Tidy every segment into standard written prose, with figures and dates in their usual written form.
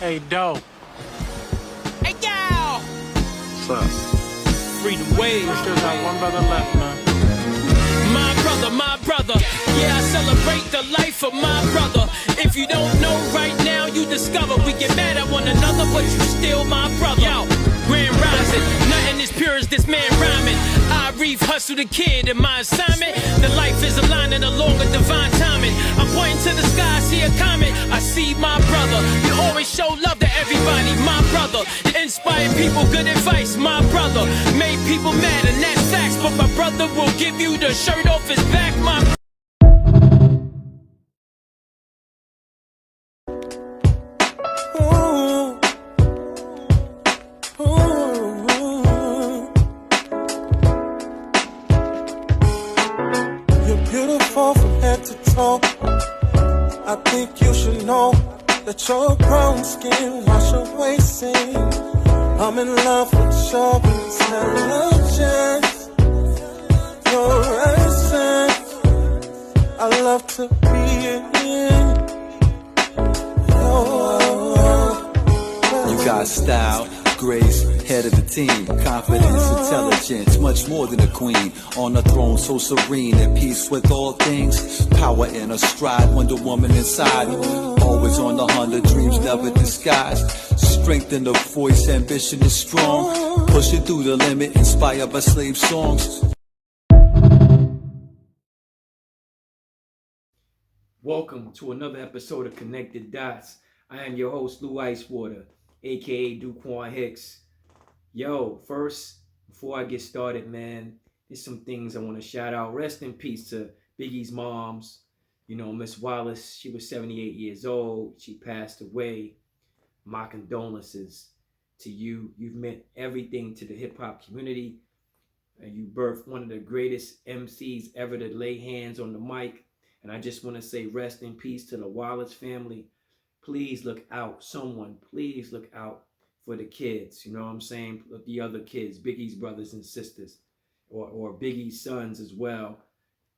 Hey, Doe. Hey, y'all! What's up? Freedom Wave. We still got one brother left, man. My brother. Yeah, I celebrate the life of my brother. If you don't know right now, you discover we get mad at one another, but you still my brother. Yo, Grand Rising, nothing as pure as this man rhyming. I Reef hustle the kid in my assignment. The life is aligning along with divine timing. I'm pointing to the sky, I see a comet. I see my brother. You always show love to everybody, my brother. You inspire people, good advice, my brother. Made people mad, and that's facts. But my brother will give you the shirt off his back, my brother. I think you should know that your brown skin wash away sin. I'm in love with your intelligence, your essence. I love to be in You got style, grace, head of the team, confidence, intelligence, much more than a queen. On a throne so serene, at peace with all things, power in her stride, Wonder Woman inside. Always on the hunt, dreams never disguised. Strength in the voice, ambition is strong. Pushing through the limit, inspired by slave songs. Welcome to another episode of Connected Dots. I am your host, Lou Icewater, aka Duquan Hicks. Yo, first, before I get started, man, there's some things I want to shout out. Rest in peace to Biggie's moms. You know, Miss Wallace, she was 78 years old. She passed away. My condolences to you. You've meant everything to the hip-hop community. You birthed one of the greatest MCs ever to lay hands on the mic. And I just want to say rest in peace to the Wallace family. Please look out. Someone, please look out for the kids. You know what I'm saying? The other kids, Biggie's brothers and sisters, or Biggie's sons as well.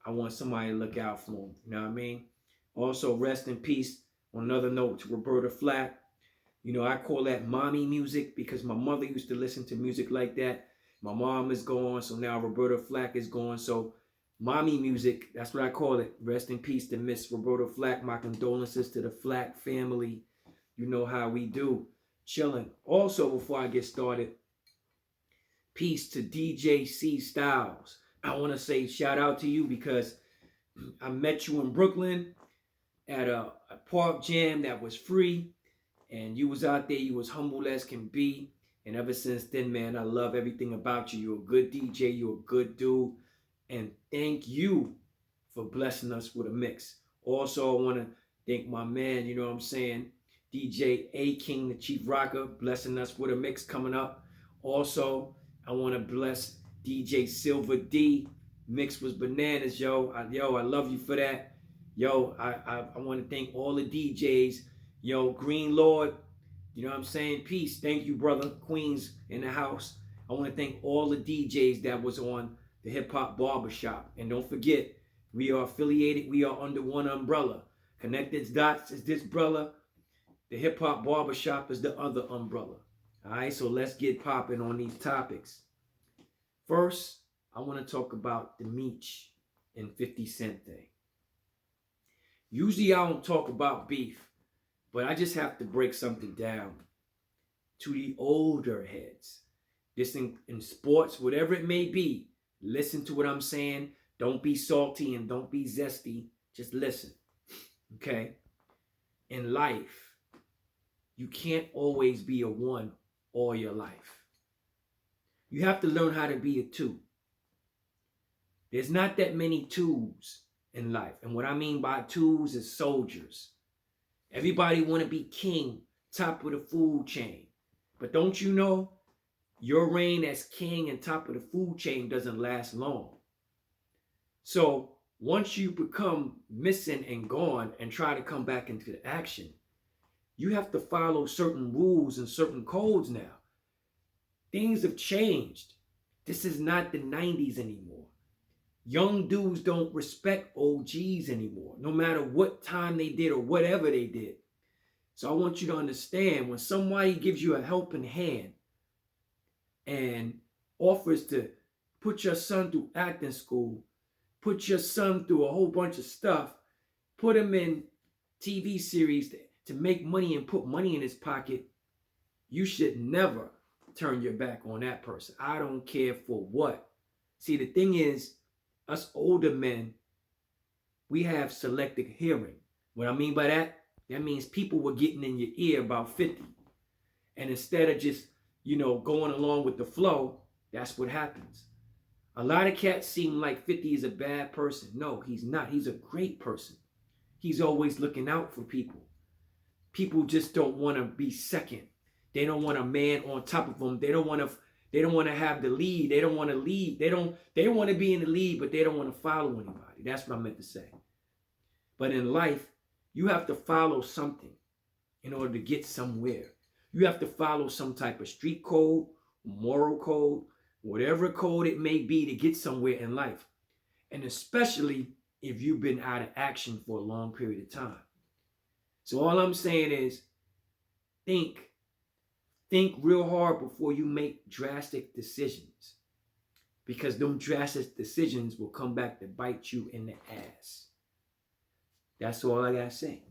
I want somebody to look out for them. You know what I mean? Also, rest in peace, on another note, to Roberta Flack. You know, I call that mommy music because my mother used to listen to music like that. My mom is gone, so now Roberta Flack is gone. So mommy music, that's what I call it. Rest in peace to Miss Roberta Flack. My condolences to the Flack family. You know how we do. Chilling. Also, before I get started, peace to DJ C Styles. I want to say shout out to you because I met you in Brooklyn at a park jam that was free. And you was out there, you was humble as can be. And ever since then, man, I love everything about you. You're a good DJ, you're a good dude. And thank you for blessing us with a mix. Also, I want to thank my man, you know what I'm saying, DJ A King, the Chief Rocker, blessing us with a mix coming up. Also, I want to bless DJ Silver D. Mix was bananas, yo. I love you for that. Yo, I want to thank all the DJs. Yo, Green Lord, you know what I'm saying? Peace. Thank you, brother. Queens in the house. I want to thank all the DJs that was on the Hip Hop Barbershop. And don't forget, we are affiliated. We are under one umbrella. Connected Dots is this umbrella. The Hip Hop Barbershop is the other umbrella. All right, so let's get popping on these topics. First, I want to talk about the Meech and 50 Cent thing. Usually I don't talk about beef, but I just have to break something down to the older heads. This in sports, whatever it may be, listen to what I'm saying. Don't be salty and don't be zesty. Just listen, okay? In life, you can't always be a one all your life. You have to learn how to be a two. There's not that many twos in life. And what I mean by twos is soldiers. Everybody want to be king, top of the food chain. But don't you know, your reign as king and top of the food chain doesn't last long. So once you become missing and gone and try to come back into the action, you have to follow certain rules and certain codes now. Things have changed. This is not the 90s anymore. Young dudes don't respect OGs anymore, no matter what time they did or whatever they did. So I want you to understand, when somebody gives you a helping hand and offers to put your son through acting school, put your son through a whole bunch of stuff, put him in TV series to make money and put money in his pocket, you should never turn your back on that person. I don't care for what. See, the thing is, us older men, we have selective hearing. What I mean by that, that means people were getting in your ear about 50. And instead of just, going along with the flow, that's what happens. A lot of cats seem like 50 is a bad person. No, he's not. He's a great person. He's always looking out for people. People just don't want to be second. They don't want a man on top of them. They don't want to have the lead. They don't want to lead. They want to be in the lead, but they don't want to follow anybody. That's what I meant to say. But in life, you have to follow something in order to get somewhere. You have to follow some type of street code, moral code, whatever code it may be to get somewhere in life. And especially if you've been out of action for a long period of time. So all I'm saying is think real hard before you make drastic decisions. Because them drastic decisions will come back to bite you in the ass. That's all I gotta say.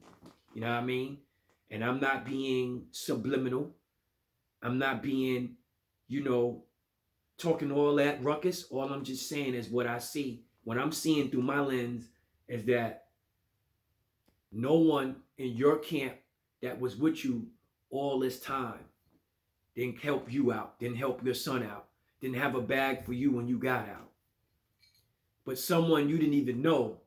You know what I mean? And I'm not being subliminal. I'm not being, talking all that ruckus. All I'm just saying is what I see. What I'm seeing through my lens is that no one in your camp that was with you all this time didn't help you out, didn't help your son out, didn't have a bag for you when you got out. But someone you didn't even know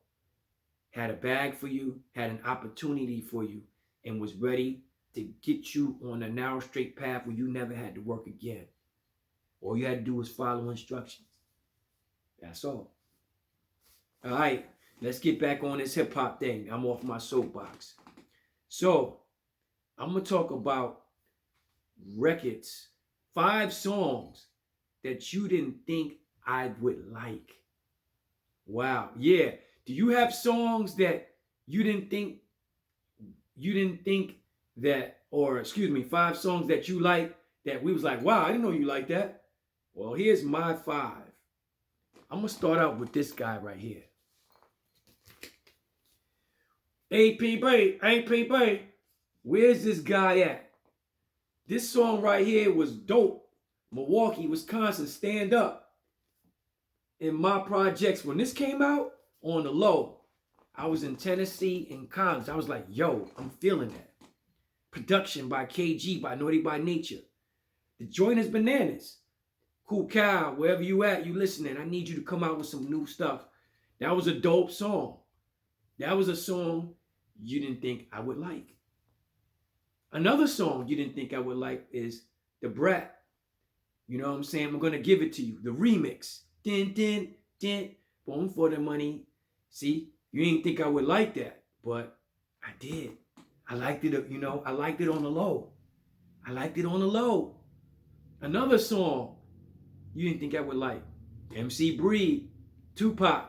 had a bag for you, had an opportunity for you, and was ready to get you on a narrow, straight path where you never had to work again. All you had to do was follow instructions. That's all. All right, let's get back on this hip-hop thing. I'm off my soapbox. So, I'm going to talk about records. 5 songs that you didn't think I would like. Wow. Yeah. Do you have songs that you didn't think that, or excuse me, 5 songs that you like that we was like, wow, I didn't know you like that. Well, here's my 5. I'm going to start out with this guy right here. APB, where's this guy at? This song right here was dope. Milwaukee, Wisconsin, stand up. In my projects, when this came out, on the low, I was in Tennessee in college. I was like, yo, I'm feeling that. Production by KG, by Naughty by Nature. The joint is bananas. Cool Cow, wherever you at, you listening. I need you to come out with some new stuff. That was a dope song. That was a song you didn't think I would like. Another song you didn't think I would like is The Brat. You know what I'm saying? I'm going to give it to you. The remix. Din, din, din. Boom for the money. See, you didn't think I would like that, but I did. I liked it, I liked it on the low. I liked it on the low. Another song you didn't think I would like. MC Breed, Tupac,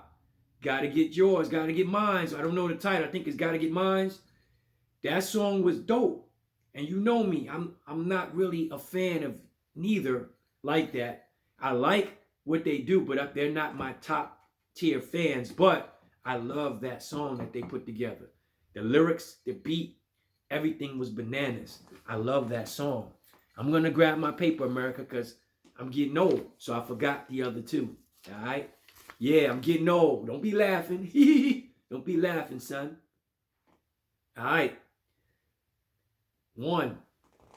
Gotta Get Yours, Gotta Get Mine. I don't know the title. I think it's Gotta Get Mine. That song was dope. And you know me, I'm not really a fan of neither like that. I like what they do, but they're not my top tier fans. But I love that song that they put together. The lyrics, the beat, everything was bananas. I love that song. I'm going to grab my paper, America, because I'm getting old. So I forgot the other 2. All right? Yeah, I'm getting old. Don't be laughing. Don't be laughing, son. All right.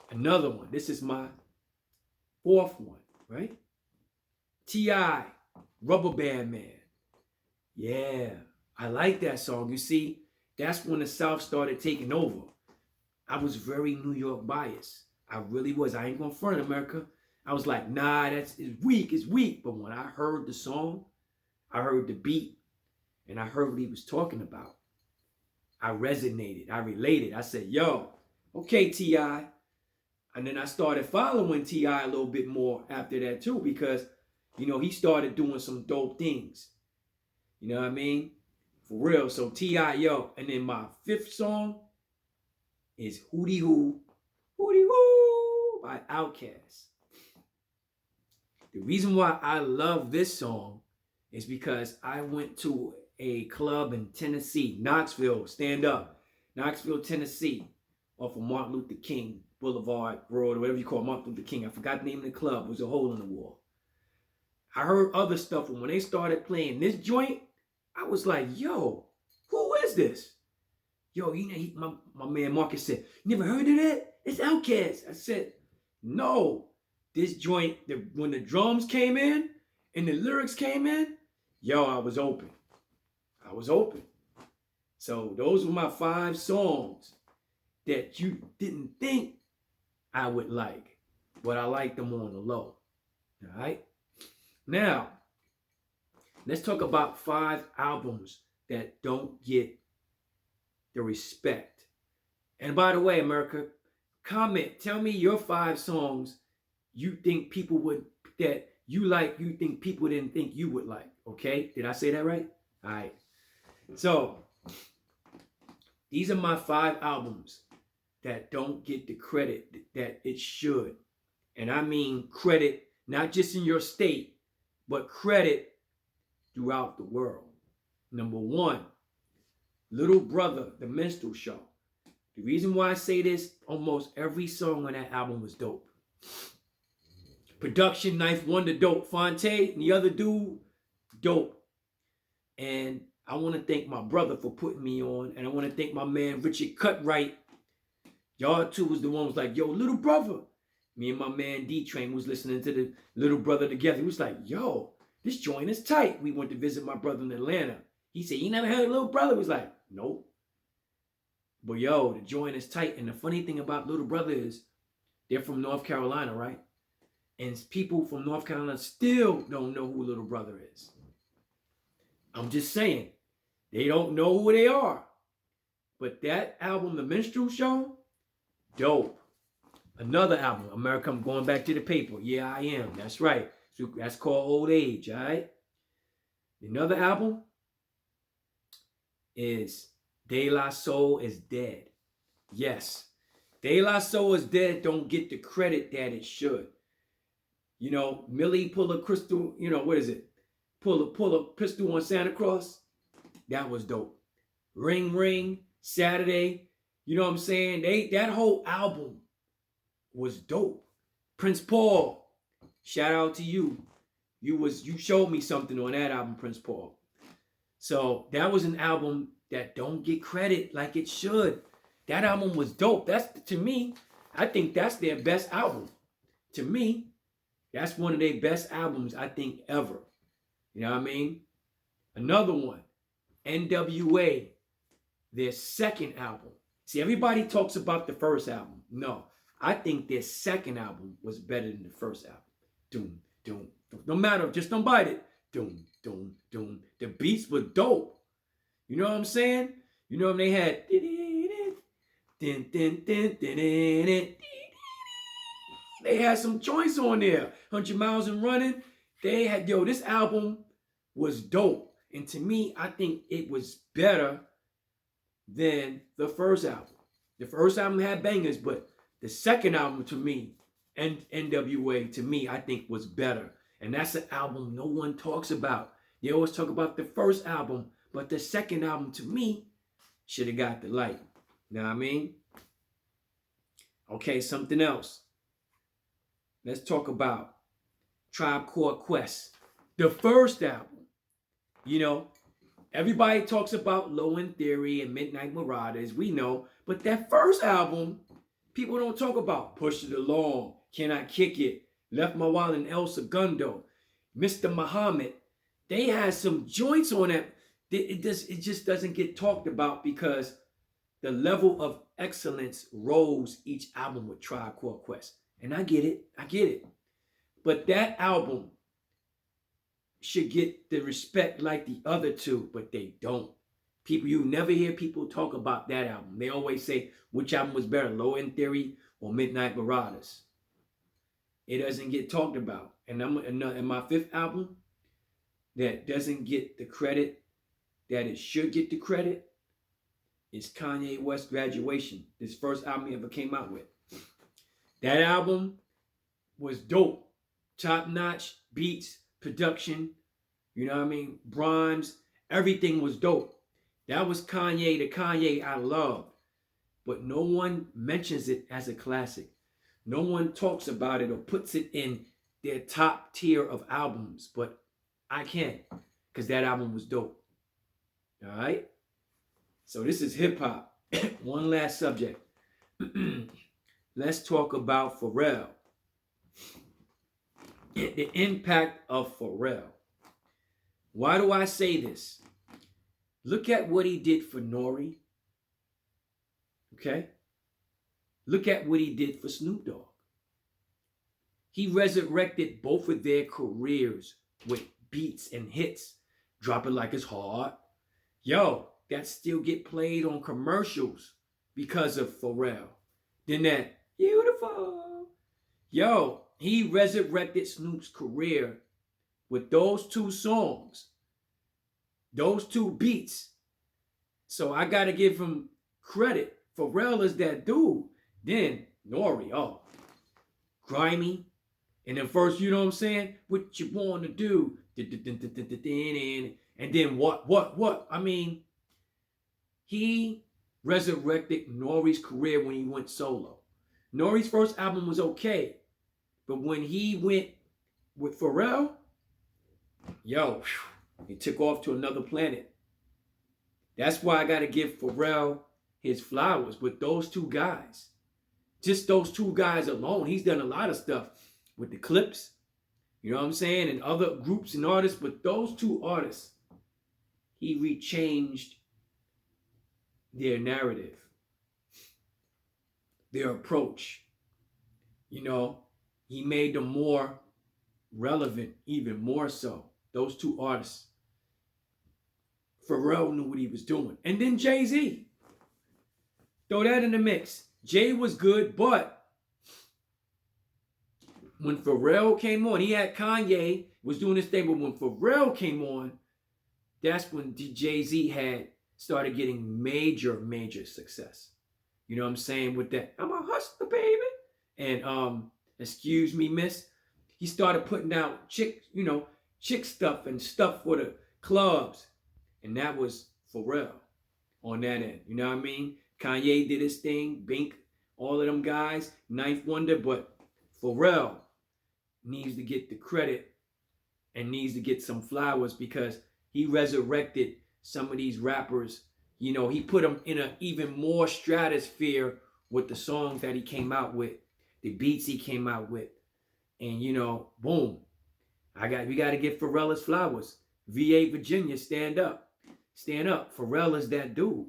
Another one. This is my 4th one, right? T.I., Rubber Band Man. Yeah, I like that song. You see, that's when the South started taking over. I was very New York biased. I really was. I ain't gonna front, America. I was like, nah, it's weak. But when I heard the song, I heard the beat, and I heard what he was talking about, I resonated. I related. I said, yo, okay, T.I. And then I started following T.I. a little bit more after that too, because, he started doing some dope things. You know what I mean? For real. So T.I., yo. And then my 5th song, is Hootie Hoo by Outkast. The reason why I love this song is because I went to a club in Tennessee, Knoxville, stand up, Knoxville, Tennessee, off of Martin Luther King Boulevard Road, or whatever you call it, Martin Luther King. I forgot the name of the club. It was a hole in the wall. I heard other stuff, and when they started playing this joint, I was like, yo, who is this? Yo, my man Marcus said, you never heard of that? It's Outkast. I said, no. This joint, when the drums came in and the lyrics came in, yo, I was open. So those were my 5 songs that you didn't think I would like, but I liked them on the low. All right? Now, let's talk about 5 albums that don't get the respect. And by the way, America, comment, tell me your 5 songs you think people would, that you like, you think people didn't think you would like. Okay? Did I say that right? All right. So, these are my 5 albums that don't get the credit that it should. And I mean credit, not just in your state, but credit throughout the world. Number 1, Little Brother, The Minstrel Show. The reason why I say this, almost every song on that album was dope. Production, Knife Wonder, dope. Fonte and the other dude, dope. And I want to thank my brother for putting me on. And I want to thank my man, Richard Cutright. Y'all two was the one was like, yo, Little Brother. Me and my man D-Train was listening to the Little Brother together. He was like, yo, this joint is tight. We went to visit my brother in Atlanta. He said, you never heard of Little Brother? He was like, nope. But yo, the joint is tight. And the funny thing about Little Brother is they're from North Carolina, right? And people from North Carolina still don't know who Little Brother is. I'm just saying, they don't know who they are. But that album, The Minstrel Show, dope. Another album, America, I'm going back to the paper. Yeah, I am. That's right. So that's called Old Age, all right? Another album is De La Soul is Dead. Yes. De La Soul is Dead don't get the credit that it should. You know, Millie pull a crystal, you know, what is it? Pull a pistol on Santa Claus. That was dope. Ring Ring, Saturday. You know what I'm saying? That whole album was dope. Prince Paul, shout out to you. You showed me something on that album, Prince Paul. So that was an album that don't get credit like it should. That album was dope. That's, to me, I think that's their best album. To me, that's one of their best albums, I think, ever. You know what I mean? Another one, NWA, their second album. See, everybody talks about the first album. No, I think their second album was better than the first album. Doom, doom, doom. No matter, just don't bite it. Doom, doom, doom. The beats were dope. You know what I'm saying? You know, they had they had some joints on there. 100 Miles and Running. They had, yo, this album was dope. And to me, I think it was better than the first album. The first album had bangers, but the second album to me, NWA, to me, I think was better. And that's an album no one talks about. They always talk about the first album, but the second album, to me, should have got the light. You know what I mean? Okay, something else. Let's talk about Tribe Called Quest. The first album. You know, everybody talks about Low End Theory and Midnight Marauders. We know. But that first album, people don't talk about. Push It Along, Can I Kick It, Left My Wallet in El Segundo, Mr. Muhammad. They had some joints on it. It just doesn't get talked about because the level of excellence rose each album with Tribe Called Quest. And I get it. But that album should get the respect like the other two, but they don't. People, you never hear people talk about that album. They always say, which album was better, Low End Theory or Midnight Marauders? It doesn't get talked about. And in my fifth album, that doesn't get the credit that it should get the credit, is Kanye West Graduation, his first album he ever came out with. That album was dope. Top notch beats, production, you know what I mean? Rhymes, everything was dope. That was Kanye, the Kanye I loved. But no one mentions it as a classic. No one talks about it or puts it in their top tier of albums. But I can, because that album was dope. All right? So this is hip hop. One last subject. Let's talk about Pharrell. The impact of Pharrell. Why do I say this? Look at what he did for Nori. Okay? Look at what he did for Snoop Dogg. He resurrected both of their careers with beats and hits. Drop It Like It's Hard. Yo, that still get played on commercials because of Pharrell. Then that Beautiful. Yo, he resurrected Snoop's career with those two songs, those two beats. So I got to give him credit. Pharrell is that dude. Then Nori, oh, grimy. And then first, you know what I'm saying? What you want to do? And then what? I mean, he resurrected Nori's career when he went solo. Nori's first album was okay. But when he went with Pharrell, yo, he took off to another planet. That's why I got to give Pharrell his flowers with those two guys. Just those two guys alone. He's done a lot of stuff with the Clips, you know what I'm saying, and other groups and artists. But those two artists, he rechanged their narrative, their approach. You know, he made them more relevant, even more so. Those two artists. Pharrell knew what he was doing. And then Jay-Z. Throw that in the mix. Jay was good, but when Pharrell came on, he had Kanye, was doing his thing, but when Pharrell came on, that's when Jay-Z had started getting major success. You know what I'm saying? With that, I'm a hustler, baby. And excuse me, miss. He started putting out chick stuff and stuff for the clubs. And that was Pharrell on that end. You know what I mean? Kanye did his thing, Bink, all of them guys, Ninth Wonder, but Pharrell needs to get the credit and needs to get some flowers because he resurrected some of these rappers. You know, he put them in an even more stratosphere with the songs that he came out with, the beats he came out with. And, you know, boom. We got to give Pharrell his flowers. VA Virginia, stand up. Stand up. Pharrell is that dude.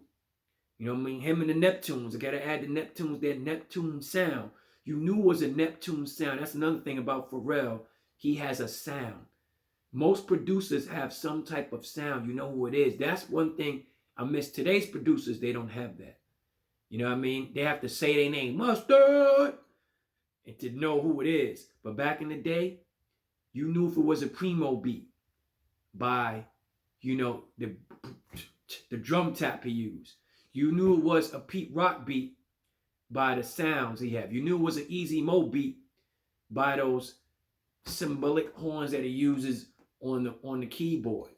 You know what I mean? Him and the Neptunes. I got to add the Neptunes, that Neptune sound. You knew it was a Neptune sound. That's another thing about Pharrell. He has a sound. Most producers have some type of sound. You know who it is. That's one thing I miss. Today's producers, they don't have that. You know what I mean? They have to say their name, Mustard, and to know who it is. But back in the day, you knew if it was a Primo beat by, you know, the drum tap he used. You knew it was a Pete Rock beat by the sounds he had. You knew it was an Easy Mo beat by those symbolic horns that he uses on the keyboard.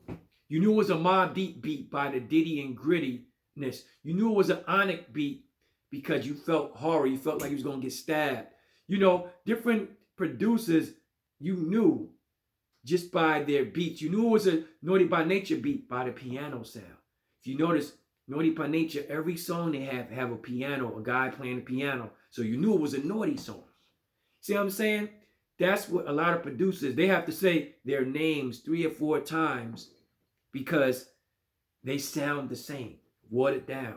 You knew it was a Mobb Deep beat by the Diddy and Grittiness. You knew it was an Onyx beat because you felt horror. You felt like he was going to get stabbed. You know, different producers, you knew just by their beats. You knew it was a Naughty by Nature beat by the piano sound. If you notice, Naughty by Nature, every song they have a piano, a guy playing the piano. So you knew it was a Naughty song. See what I'm saying? That's what a lot of producers, they have to say their names 3 or 4 times because they sound the same, watered down.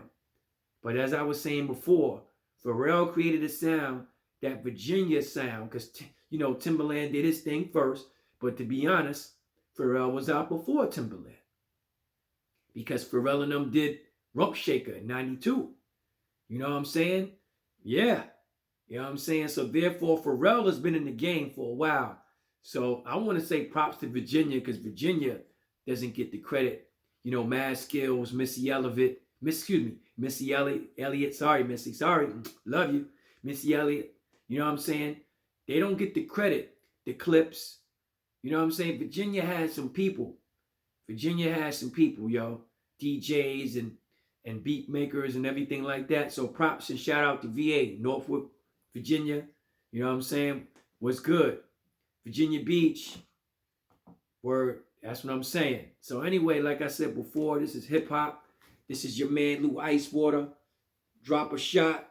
But as I was saying before, Pharrell created a sound, that Virginia sound, because, you know, Timbaland did his thing first. But to be honest, Pharrell was out before Timbaland. Because Pharrell and them did Rump Shaker in 92. You know what I'm saying? Yeah. You know what I'm saying? So therefore, Pharrell has been in the game for a while. So I want to say props to Virginia because Virginia doesn't get the credit. You know, Mad Skills, Missy Missy Elliott, sorry, Missy, sorry, love you, Missy Elliott. You know what I'm saying? They don't get the credit, the Clips. You know what I'm saying? Virginia has some people. Virginia has some people, yo. DJs and beat makers and everything like that. So props and shout out to VA, Norfolk, Virginia. You know what I'm saying? What's good? Virginia Beach. Word. That's what I'm saying. So anyway, like I said before, this is hip hop. This is your man Lou Icewater. Drop a shot.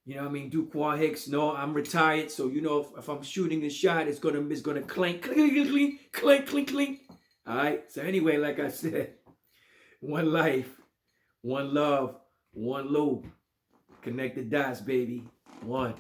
You know what I mean? Duquan Hicks. No, I'm retired, so you know if I'm shooting the shot, it's gonna clank, clink, clink, clink, clink, clink. All right. So anyway, like I said, one life, one love, one Lou. Connect the dots, baby. One.